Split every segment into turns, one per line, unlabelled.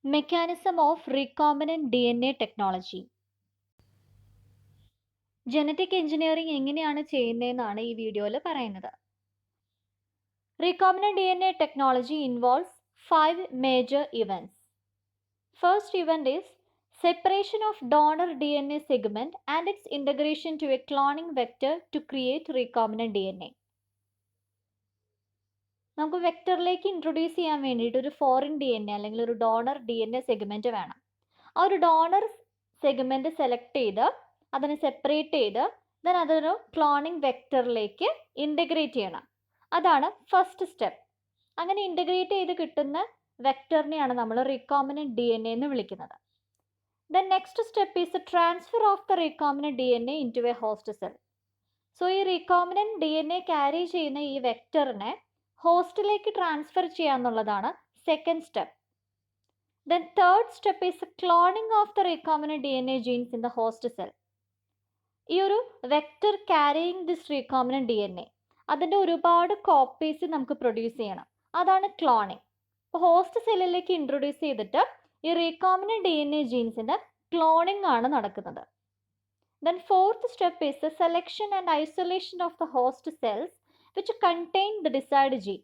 Mechanism of recombinant DNA technology. Genetic engineering എങ്ങനെയാണ് ചെയ്യുന്നതെന്നാണ് ഈ വീഡിയോയിൽ പറയുന്നത്. Recombinant DNA technology involves 5 major events. First event is separation of donor DNA segment and its integration to a cloning vector to create recombinant DNA. നമുക്ക് വെക്ടറിലേക്ക് introduce ചെയ്യാൻ വേണ്ടിയിട്ട് ഒരു foreign DNA അല്ലെങ്കിൽ ഒരു ഡോണർ DNA സെഗ്മെൻറ്റ് വേണം. ആ ഒരു donor segment select ചെയ്ത് അതിനെ സെപ്പറേറ്റ് ചെയ്ത് ദെൻ അതൊരു ക്ലോണിംഗ് വെക്ടറിലേക്ക് ഇൻ്റഗ്രേറ്റ് ചെയ്യണം. അതാണ് ഫസ്റ്റ് സ്റ്റെപ്പ്. അങ്ങനെ ഇൻ്റഗ്രേറ്റ് ചെയ്ത് കിട്ടുന്ന വെക്ടറിനെയാണ് നമ്മൾ റീകോംബിനന്റ് DNA എന്ന് വിളിക്കുന്നത്. Then next step is the transfer of the recombinant DNA into a host cell. So ഈ റീകോംബിനന്റ് DNA ക്യാരി ചെയ്യുന്ന ഈ വെക്ടറിനെ ഹോസ്റ്റിലേക്ക് ട്രാൻസ്ഫർ ചെയ്യുക എന്നുള്ളതാണ് second step. Then third step is cloning of the recombinant DNA genes in the host cell. ഈ ഒരു vector carrying this recombinant DNA അതിൻ്റെ ഒരുപാട് കോപ്പീസ് നമുക്ക് പ്രൊഡ്യൂസ് ചെയ്യണം. അതാണ് ക്ലോണിങ്. അപ്പോൾ ഹോസ്റ്റ് സെല്ലിലേക്ക് ഇൻട്രൊഡ്യൂസ് ചെയ്തിട്ട് ഈ റീകോംബിനന്റ് DNA ജീൻസിൻ്റെ ക്ലോണിംഗ് ആണ് നടക്കുന്നത്. Then fourth step is the selection and isolation of the host cells which contain the desired gene.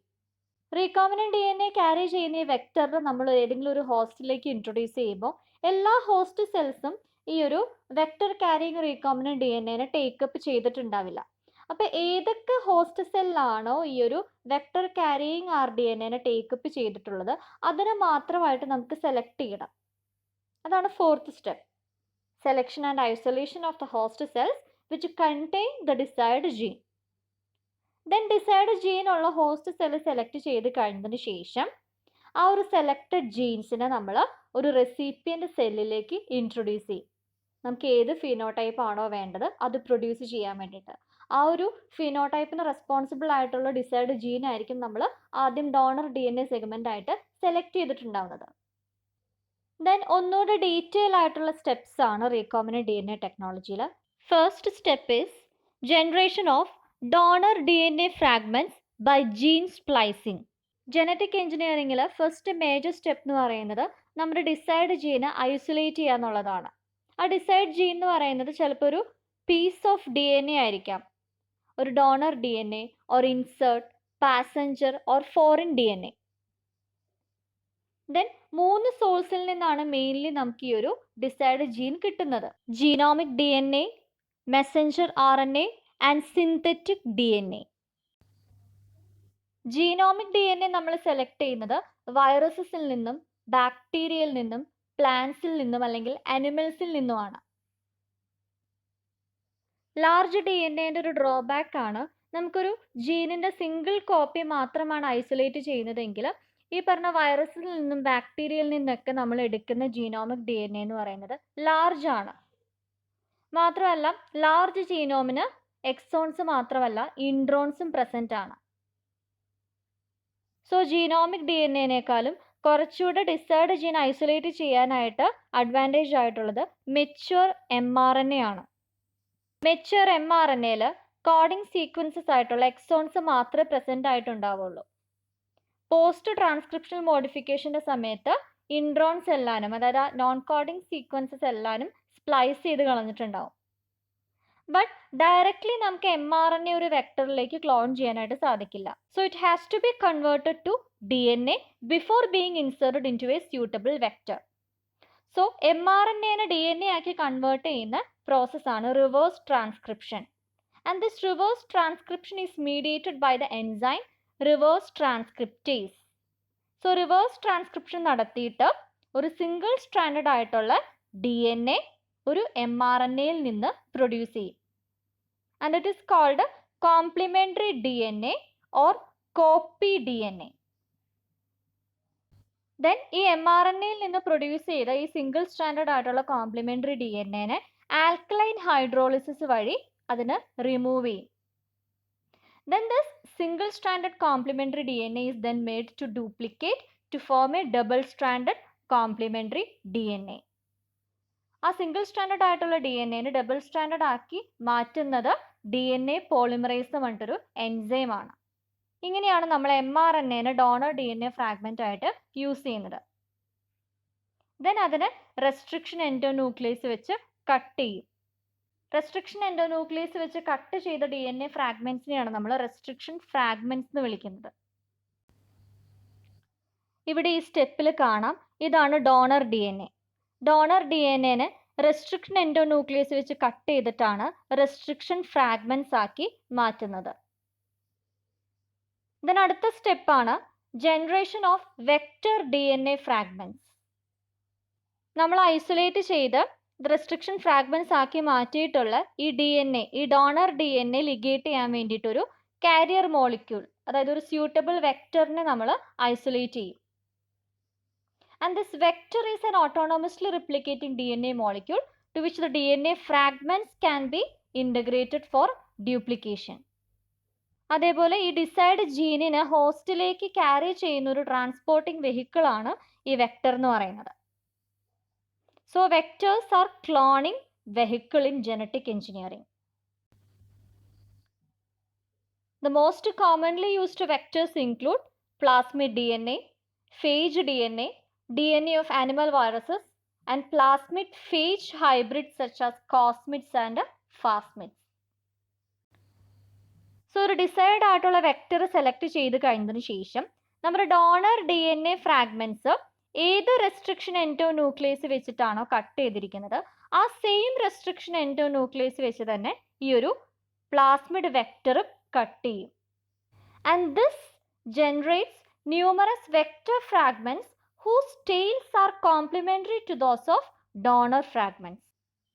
Recombinant DNA carry ചെയ്യുന്ന ഈ വെക്ടറിന് നമ്മൾ ഏതെങ്കിലും ഒരു ഹോസ്റ്റിലേക്ക് ഇൻട്രൊഡ്യൂസ് ചെയ്യുമ്പോൾ എല്ലാ ഹോസ്റ്റ് സെൽസും ഈ ഒരു vector carrying recombinant DNA take up ചെയ്തിട്ടുണ്ടാവില്ല. അപ്പോൾ ഏതൊക്കെ ഹോസ്റ്റ് സെല്ലാണോ ഈ ഒരു വെക്ടർ ക്യാരിയിങ് rDNA ടേക്കപ്പ് ചെയ്തിട്ടുള്ളത് അതിനെ മാത്രമായിട്ട് നമുക്ക് സെലക്ട് ചെയ്യണം. അതാണ് fourth step. Selection and isolation of the host cells which contain the desired gene. Then desired gene ഉള്ള ഹോസ്റ്റ് സെല്ല് സെലക്ട് ചെയ്ത് കഴിഞ്ഞതിന് ശേഷം ആ ഒരു സെലക്റ്റഡ് ജീൻസിനെ നമ്മൾ ഒരു റെസിപ്പിയൻ്റ് സെല്ലിലേക്ക് ഇൻട്രൊഡ്യൂസ് ചെയ്യും. നമുക്ക് ഏത് ഫിനോടൈപ്പ് ആണോ വേണ്ടത് അത് പ്രൊഡ്യൂസ് ചെയ്യാൻ വേണ്ടിയിട്ട് ആ ഒരു ഫിനോടൈപ്പിന് റെസ്പോൺസിബിൾ ആയിട്ടുള്ള ഡിസൈർഡ് ജീൻ ആയിരിക്കും നമ്മൾ ആദ്യം ഡോണർ DNA സെഗ്മെൻ്റ് ആയിട്ട് സെലക്ട് ചെയ്തിട്ടുണ്ടാവുന്നത്. ദെൻ ഒന്നുകൂടെ ഡീറ്റെയിൽ ആയിട്ടുള്ള സ്റ്റെപ്സ് ആണ് റീകോംബിനന്റ് DNA ടെക്നോളജിയിൽ. First step is generation of donor DNA fragments by gene splicing. Genetic എഞ്ചിനീയറിംഗിൽ ഫസ്റ്റ് മേജർ സ്റ്റെപ്പ് എന്ന് പറയുന്നത് നമ്മുടെ ഡിസൈർഡ് ജീനെ ഐസൊലേറ്റ് ചെയ്യുക എന്നുള്ളതാണ്. ആ ഡിസൈർഡ് ജീൻ എന്ന് പറയുന്നത് ചിലപ്പോൾ ഒരു പീസ് ഓഫ് DNA ആയിരിക്കാം, ഒരു donor DNA or insert, passenger or foreign DNA. Then 3 സോഴ്സിൽ നിന്നാണ് മെയിൻലി നമുക്ക് ഈ ഒരു ഡിസൈർഡ് ജീൻ കിട്ടുന്നത്. Genomic DNA, Messenger RNA and synthetic DNA. Genomic DNA നമ്മൾ സെലക്ട് ചെയ്യുന്നത് വൈറസസിൽ നിന്നും, ബാക്ടീരിയയിൽ നിന്നും, പ്ലാന്റ്സിൽ നിന്നും അല്ലെങ്കിൽ അനിമൽസിൽ നിന്നുമാണ്. ലാർജ് DNAൻ്റെ ഒരു ഡ്രോബാക്ക് ആണ് നമുക്കൊരു ജീനിൻ്റെ സിംഗിൾ കോപ്പി മാത്രമാണ് ഐസൊലേറ്റ് ചെയ്യുന്നതെങ്കിൽ ഈ പറഞ്ഞ വൈറസിൽ നിന്നും ബാക്ടീരിയയിൽ നിന്നൊക്കെ നമ്മൾ എടുക്കുന്ന ജീനോമിക് DNA എന്ന് പറയുന്നത് ലാർജ് ആണ്. മാത്രമല്ല ലാർജ് ജീനോമിന് എക്സോൺസ് മാത്രമല്ല ഇൻട്രോൺസും പ്രസൻ്റ് ആണ്. സോ ജീനോമിക് DNAനേക്കാളും കുറച്ചുകൂടെ ഡിസൈർഡ് ജീൻ ഐസൊലേറ്റ് ചെയ്യാനായിട്ട് അഡ്വാൻറ്റേജ് ആയിട്ടുള്ളത് മെച്യൂർ mRNA ആണ്. മെച്യൂർ mRNAയിൽ കോഡിംഗ് സീക്വൻസസ് ആയിട്ടുള്ള എക്സോൺസ് മാത്രമേ പ്രസൻ്റ് ആയിട്ടുണ്ടാവുള്ളൂ. പോസ്റ്റ് ട്രാൻസ്ക്രിപ്ഷണൽ മോഡിഫിക്കേഷൻ്റെ സമയത്ത് ഇൻട്രോൺസ് എല്ലാനും അതായത് നോൺ കോഡിംഗ് സീക്വൻസസ് എല്ലാനും സ്പ്ലൈസ് ചെയ്ത് കളഞ്ഞിട്ടുണ്ടാവും. ബട്ട് ഡയറക്റ്റ്ലി നമുക്ക് mRNA ഒരു വെക്ടറിലേക്ക് ക്ലോൺ ചെയ്യാനായിട്ട് സാധിക്കില്ല. So it has to be converted to DNA before being inserted into a suitable vector. So mRNAനെ DNA ആക്കി കൺവേർട്ട് ചെയ്യുന്ന പ്രോസസ്സാണ് reverse transcription. And this reverse transcription is mediated by the enzyme reverse transcriptase. So reverse transcription നടത്തിയിട്ട് ഒരു single stranded ആയിട്ടുള്ള DNA ഒരു mRNAയിൽ നിന്ന് produce ചെയ്യും. And it is called complementary DNA or copy DNA. Then ഈ mRNAയിൽ നിന്ന് പ്രൊഡ്യൂസ് ചെയ്ത ഈ സിംഗിൾ സ്ട്രാൻഡഡ് ആയിട്ടുള്ള കോംപ്ലിമെൻ്ററി DNAനെ ആൽക്കലൈൻ ഹൈഡ്രോളിസിസ് വഴി അതിന് റിമൂവ് ചെയ്യും. Then this single stranded complementary DNA is then made to duplicate to form a double stranded complementary DNA. ആ സിംഗിൾ സ്റ്റാൻഡേർഡ് ആയിട്ടുള്ള DNA ഡബിൾ സ്റ്റാൻഡേർഡ് ആക്കി മാറ്റുന്നത് DNA പോളിമറേസ് എന്ന് പറഞ്ഞിട്ടൊരു എൻസൈം ആണ്. ഇങ്ങനെയാണ് നമ്മൾ mRNAനെ ഡോണർ DNA ഫ്രാഗ്മെൻ്റ് ആയിട്ട് യൂസ് ചെയ്യുന്നത്. ദെൻ അതിനെ റെസ്ട്രിക്ഷൻ എൻഡോന്യൂക്ലിയസ് വെച്ച് കട്ട് ചെയ്യും. റെസ്ട്രിക്ഷൻ എൻഡോന്യൂക്ലിയസ് വെച്ച് കട്ട് ചെയ്ത DNA ഫ്രാഗ്മെന്റ്സിനെയാണ് നമ്മൾ റെസ്ട്രിക്ഷൻ ഫ്രാഗ്മെന്റ്സ് എന്ന് വിളിക്കുന്നത്. ഇവിടെ ഈ സ്റ്റെപ്പിൽ കാണാം, ഇതാണ് ഡോണർ DNA. ഡോണർ DNAനെ റെസ്ട്രിക്ഷൻ എൻഡോന്യൂക്ലിയസ് വെച്ച് കട്ട് ചെയ്തിട്ടാണ് റെസ്ട്രിക്ഷൻ ഫ്രാഗ്മെന്റ്സ് ആക്കി മാറ്റുന്നത്. ദെൻ അടുത്ത സ്റ്റെപ്പാണ് generation of vector DNA fragments. നമ്മൾ ഐസൊലേറ്റ് ചെയ്ത് റെസ്ട്രിക്ഷൻ ഫ്രാഗ്മെന്റ്സ് ആക്കി മാറ്റിയിട്ടുള്ള ഈ DNA, ഈ ഡോണർ DNA ലിഗേറ്റ് ചെയ്യാൻ വേണ്ടിയിട്ടൊരു കാരിയർ മോളിക്യൂൾ, അതായത് ഒരു സ്യൂട്ടബിൾ വെക്റ്ററിനെ നമ്മൾ ഐസൊലേറ്റ് ചെയ്യും. And this vector is an autonomously replicating DNA molecule to which the DNA fragments can be integrated for duplication. അതേപോലെ ഈ ഡിസൈഡ് ജീനിനെ ഹോസ്റ്റിലേക്ക് ക്യാരി ചെയ്യുന്ന ഒരു ട്രാൻസ്പോർട്ടിംഗ് വെഹിക്കിൾ ആണ് ഈ വെക്റ്റർ എന്ന് പറയുന്നത്. So vectors are cloning vehicle in genetic engineering. The most commonly used vectors include plasmid DNA, phage DNA, DNA of animal viruses, and plasmid phage hybrids such as cosmids and phasmids. So ഒരു decide ആയിട്ടുള്ള vector select ചെയ്ത് കഴിഞ്ഞതിന് ശേഷം നമ്മുടെ donor DNA fragments ഏത് restriction endonuclease വെച്ചിട്ടാണോ cut ചെയ്തിരിക്കുന്നത് ആ same restriction endonuclease വെച്ച് തന്നെ ഈ ഒരു പ്ലാസ്മിഡ് വെക്റ്റർ കട്ട് ചെയ്യും. And this generates numerous vector fragments whose tails are complementary to those of donor fragments.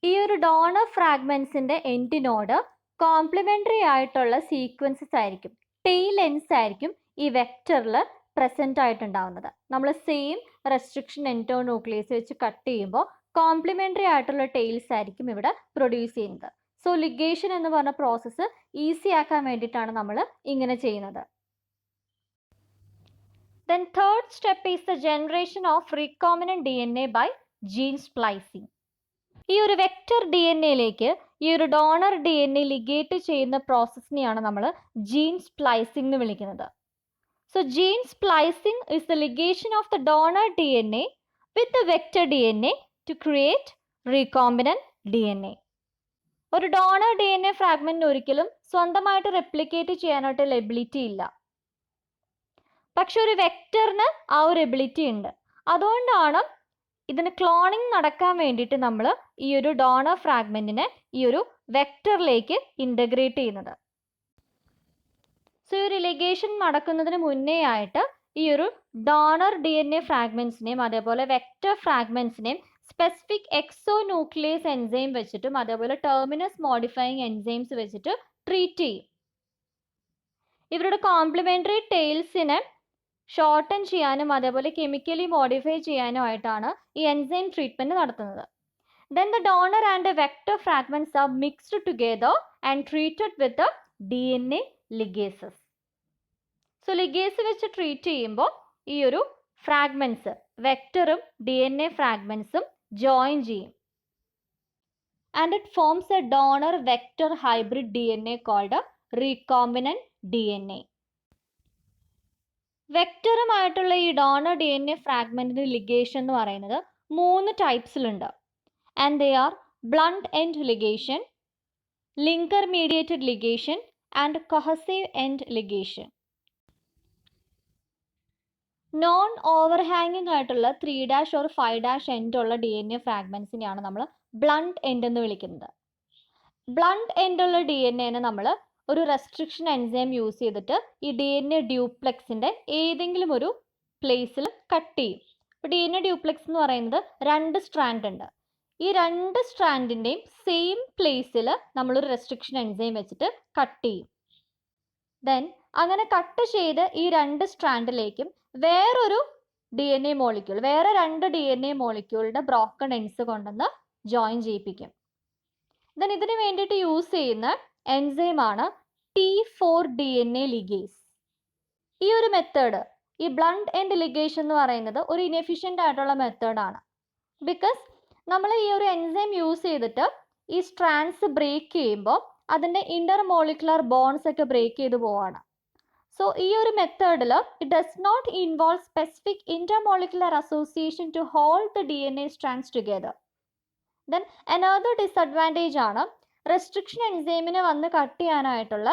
ഈ ഒരു ഡോണർ ഫ്രാഗ്മെന്റ്സിന്റെ എൻഡിനോട് കോംപ്ലിമെന്ററി ആയിട്ടുള്ള സീക്വൻസസ് ആയിരിക്കും, ടെയിൽ എൻഡ്സ് ആയിരിക്കും ഈ വെക്റ്ററിൽ പ്രസന്റ് ആയിട്ടുണ്ടാവുന്നത്. നമ്മൾ സെയിം റെസ്ട്രിക്ഷൻ എൻഡോന്യൂക്ലിയസ് വെച്ച് കട്ട് ചെയ്യുമ്പോൾ കോംപ്ലിമെന്ററി ആയിട്ടുള്ള ടെയിൽസ് ആയിരിക്കും ഇവിടെ പ്രൊഡ്യൂസ് ചെയ്യുന്നത്. സോ ലിഗേഷൻ എന്ന് പറഞ്ഞ പ്രോസസ്സ് ഈസി ആക്കാൻ വേണ്ടിയിട്ടാണ് നമ്മൾ ഇങ്ങനെ ചെയ്യുന്നത്. Then third step is the generation of recombinant DNA by gene splicing. ഈ ഒരു വെക്റ്റർ DNAയിലേക്ക് ഈ ഒരു ഡോണർ DNA ലിഗേറ്റ് ചെയ്യുന്ന പ്രോസസ്സിനെയാണ് നമ്മൾ ജീൻ സ്പ്ലൈസിംഗ് എന്ന് വിളിക്കുന്നത്. So gene splicing is the ligation of the donor DNA with the vector DNA to create recombinant DNA. ഒരു donor DNA ഫ്രാഗ്മെന്റിന് ഒരിക്കലും സ്വന്തമായിട്ട് റെപ്ലിക്കേറ്റ് ചെയ്യാനായിട്ടുള്ള എബിലിറ്റി ഇല്ല. പക്ഷെ ഒരു വെക്റ്ററിന് ആ ഒരു എബിലിറ്റി ഉണ്ട്. അതുകൊണ്ടാണ് ഇതിന് ക്ലോണിങ് നടക്കാൻ വേണ്ടിയിട്ട് നമ്മൾ ഈ ഒരു ഡോണർ ഫ്രാഗ്മെന്റിനെ ഈ ഒരു വെക്റ്ററിലേക്ക് ഇൻ്റഗ്രേറ്റ് ചെയ്യുന്നത്. സോ ഈ ഒരു ലിഗേഷൻ നടക്കുന്നതിന് മുന്നേ ആയിട്ട് ഈ ഒരു ഡോണർ DNA ഫ്രാഗ്മെന്റ്സിനെയും അതേപോലെ വെക്റ്റർ ഫ്രാഗ്മെന്റ്സിനെയും സ്പെസിഫിക് എക്സോന്യൂക്ലിയസ് എൻസൈം വെച്ചിട്ടും അതേപോലെ ടെർമിനസ് മോഡിഫയിങ് എൻസൈംസ് വെച്ചിട്ട് ട്രീറ്റ് ചെയ്യും. ഇവരുടെ കോംപ്ലിമെന്ററി ടെയിൽസിനെ ഷോർട്ടൻ ചെയ്യാനും അതേപോലെ കെമിക്കലി മോഡിഫൈ ചെയ്യാനും ആയിട്ടാണ് ഈ എൻസൈം ട്രീറ്റ്മെന്റ് നടത്തുന്നത്. Then the donor and the vector fragments are mixed together and treated with the DNA ligases. So ligase വെച്ച് ട്രീറ്റ് ചെയ്യുമ്പോൾ ഈ ഒരു ഫ്രാഗ്മെന്റ്സ് വെക്ടറും DNA ഫ്രാഗ്മെന്റ്സും ജോയിൻ ചെയ്യും. And it forms a donor vector hybrid DNA called a recombinant DNA. വെക്റ്ററുമായിട്ടുള്ള ഈ donor DNA ഫ്രാഗ്മെന്റിന്റെ ligation എന്ന് പറയുന്നത് 3 ടൈപ്സിലുണ്ട്. And they are blunt end ligation, linker mediated ligation and cohesive end ligation. Non ഓവർഹാങ്ങിങ് ആയിട്ടുള്ള 3' or 5' end ഉള്ള DNA ഫ്രാഗ്മെന്റ്സിനെയാണ് നമ്മൾ ബ്ലണ്ട് എൻഡ് എന്ന് വിളിക്കുന്നത്. ബ്ലണ്ട് എൻഡ് ഉള്ള DNAനെ നമ്മൾ ഒരു റെസ്ട്രിക്ഷൻ എൻസൈം യൂസ് ചെയ്തിട്ട് ഈ DNA ഡ്യൂപ്ലെക്സിൻ്റെ ഏതെങ്കിലും ഒരു പ്ലേസിൽ കട്ട് ചെയ്യും. അപ്പോൾ DNA ഡ്യൂപ്ലെക്സ് എന്ന് പറയുന്നത് 2 സ്ട്രാൻഡ് ഉണ്ട്. ഈ 2 സ്ട്രാൻഡിൻ്റെയും സെയിം പ്ലേസിൽ നമ്മളൊരു റെസ്ട്രിക്ഷൻ എൻസൈം വെച്ചിട്ട് കട്ട് ചെയ്യും. ദെൻ അങ്ങനെ കട്ട് ചെയ്ത് ഈ 2 സ്ട്രാൻഡിലേക്കും വേറൊരു DNA മോളിക്യൂൾ, വേറെ 2 DNA മോളിക്യൂളുടെ ബ്രോക്കൺ എൻഡ്സ് കൊണ്ടുവന്ന് ജോയിൻ ചെയ്യിപ്പിക്കും. ദെൻ ഇതിന് വേണ്ടിയിട്ട് യൂസ് ചെയ്യുന്ന എൻസൈമാണ് T4DNA ലിഗേസ്. ഈ ഒരു മെത്തേഡ്, ഈ ബ്ലണ്ട് എൻഡ് ലിഗേഷൻ എന്ന് പറയുന്നത് ഒരു ഇനെഫിഷ്യൻ്റ് ആയിട്ടുള്ള മെത്തേഡാണ്. ബിക്കോസ് നമ്മൾ ഈ ഒരു എൻസൈം യൂസ് ചെയ്തിട്ട് ഈ സ്ട്രാൻഡ്സ് ബ്രേക്ക് ചെയ്യുമ്പോൾ അതിൻ്റെ ഇന്റർ മോളിക്കുലർ ബോൺസ് ഒക്കെ ബ്രേക്ക് ചെയ്ത് പോവാണ്. സോ ഈ ഒരു മെത്തേഡിൽ it does not involve specific intermolecular association to hold the DNA strands together. Then another disadvantage ആണ് റെസ്ട്രിക്ഷൻ എൻസൈമിന് വന്ന് കട്ട് ചെയ്യാനായിട്ടുള്ള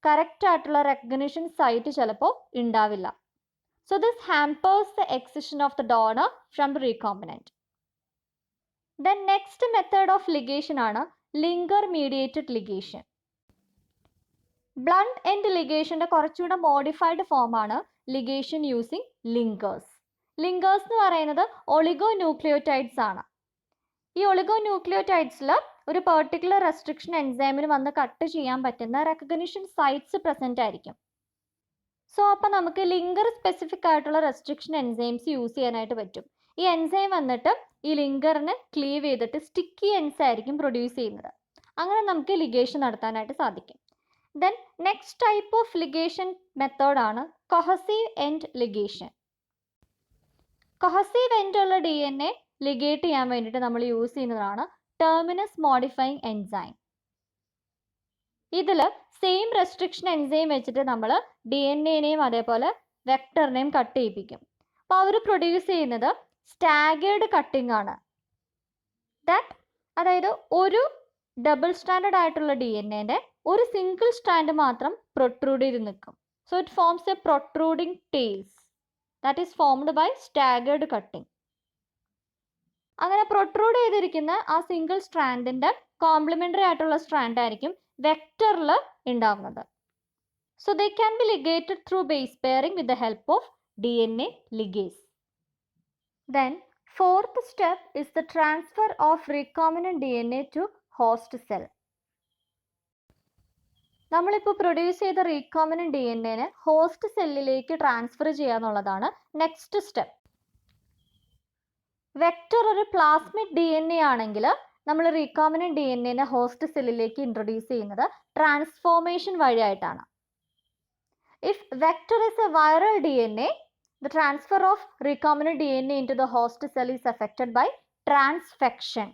കറക്റ്റ് ആയിട്ടുള്ള റെക്കഗ്നിഷൻ സൈറ്റ് ചിലപ്പോൾ ഉണ്ടാവില്ല. So this hampers the excision of the donor from the recombinant. Then next method of ligation ആണ് linker mediated ligation. Blunt end ligationന്റെ കുറച്ചുകൂടെ modified form ആണ് ligation using linkers. Linkers എന്ന് പറയുന്നത് ഒളിഗോന്യൂക്ലിയോടൈഡ്സ് ആണ്. ഈ ഒളിഗോന്യൂക്ലിയോടൈഡ്സിൽ ഒരു പെർട്ടിക്കുലർ റെസ്ട്രിക്ഷൻ എൻസൈമിന് വന്ന് കട്ട് ചെയ്യാൻ പറ്റുന്ന റെക്കഗ്നിഷൻ സൈറ്റ്സ് പ്രസന്റ് ആയിരിക്കും. സോ അപ്പോൾ നമുക്ക് ലിങ്കർ സ്പെസിഫിക് ആയിട്ടുള്ള റെസ്ട്രിക്ഷൻ എൻസൈംസ് യൂസ് ചെയ്യാനായിട്ട് പറ്റും. ഈ എൻസൈം വന്നിട്ട് ഈ ലിങ്കറിന് ക്ലീവ് ചെയ്തിട്ട് സ്റ്റിക്കി എൻസ് ആയിരിക്കും പ്രൊഡ്യൂസ് ചെയ്യുന്നത്. അങ്ങനെ നമുക്ക് ലിഗേഷൻ നടത്താനായിട്ട് സാധിക്കും. Then next type of ligation മെത്തേഡാണ് cohesive end ligation. Cohesive end ഉള്ള DNA ലിഗേറ്റ് ചെയ്യാൻ വേണ്ടിയിട്ട് നമ്മൾ യൂസ് ചെയ്യുന്നതാണ് ടെർമിനസ് മോഡിഫൈങ് എൻസൈം. ഇതിൽ സെയിം റെസ്ട്രിക്ഷൻ എൻസൈം വെച്ചിട്ട് നമ്മൾ DNA-നെയും അതേപോലെ വെക്ടറിനെയും കട്ട് ചെയ്യിപ്പിക്കും. അപ്പോൾ അവർ പ്രൊഡ്യൂസ് ചെയ്യുന്നത് സ്റ്റാഗേർഡ് കട്ടിംഗ് ആണ്. അതായത് ഒരു ഡബിൾ സ്റ്റാൻഡേർഡ് ആയിട്ടുള്ള DNA-ന്റെ ഒരു സിംഗിൾ സ്റ്റാൻഡ് മാത്രം പ്രൊട്രൂഡ് ചെയ്ത് നിൽക്കും. So it forms a protruding tails that is formed by staggered cutting. അങ്ങനെ പ്രൊട്രൂഡ് ചെയ്തിരിക്കുന്ന ആ സിംഗിൾ സ്ട്രാൻഡിന്റെ കോംപ്ലിമെന്ററി ആയിട്ടുള്ള സ്ട്രാൻഡ് ആയിരിക്കും വെക്ടറിൽ ഉണ്ടാവുന്നത്. So they can be ligated through base pairing with the help of DNA ligase. Then fourth step is the transfer of recombinant DNA to host cell. നമ്മളിപ്പോൾ produce ചെയ്ത recombinant DNA-നെ host സെല്ലിലേക്ക് transfer ചെയ്യുക എന്നുള്ളതാണ് next step. Vector ഒരു plasmid DNA ആണെങ്കിൽ നമ്മൾ recombinant DNA-നെ ഹോസ്റ്റ് സെല്ലിലേക്ക് ഇൻട്രൊഡ്യൂസ് ചെയ്യുന്നത് ട്രാൻസ്ഫോർമേഷൻ വഴിയായിട്ടാണ്. If vector is a viral DNA, the transfer of recombinant DNA into the host cell is affected by transfection.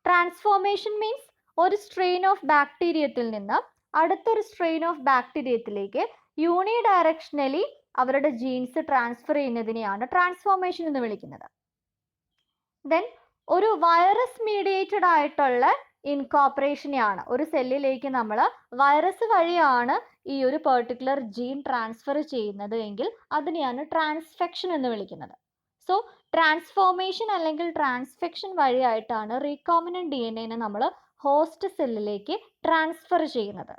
Transformation means ഒരു സ്ട്രെയിൻ ഓഫ് ബാക്ടീരിയത്തിൽ നിന്ന് അടുത്തൊരു സ്ട്രെയിൻ ഓഫ് ബാക്ടീരിയത്തിലേക്ക് യൂണിഡയറക്ഷണലി അവരുടെ ജീൻസ് ട്രാൻസ്ഫർ ചെയ്യുന്നതിനെയാണ് ട്രാൻസ്ഫോർമേഷൻ എന്ന് വിളിക്കുന്നത്. Then ഒരു virus mediated ആയിട്ടുള്ള ഇൻകോപ്പറേഷനെയാണ് ഒരു സെല്ലിലേക്ക് നമ്മൾ വൈറസ് വഴിയാണ് ഈ ഒരു പെർട്ടിക്കുലർ ജീൻ ട്രാൻസ്ഫർ ചെയ്യുന്നത് എങ്കിൽ അതിനെയാണ് ട്രാൻസ്ഫെക്ഷൻ എന്ന് വിളിക്കുന്നത്. സോ ട്രാൻസ്ഫോർമേഷൻ അല്ലെങ്കിൽ ട്രാൻസ്ഫെക്ഷൻ വഴിയായിട്ടാണ് റീകോമിനന്റ് DNA-നെ നമ്മൾ ഹോസ്റ്റ് സെല്ലിലേക്ക് ട്രാൻസ്ഫർ ചെയ്യുന്നത്.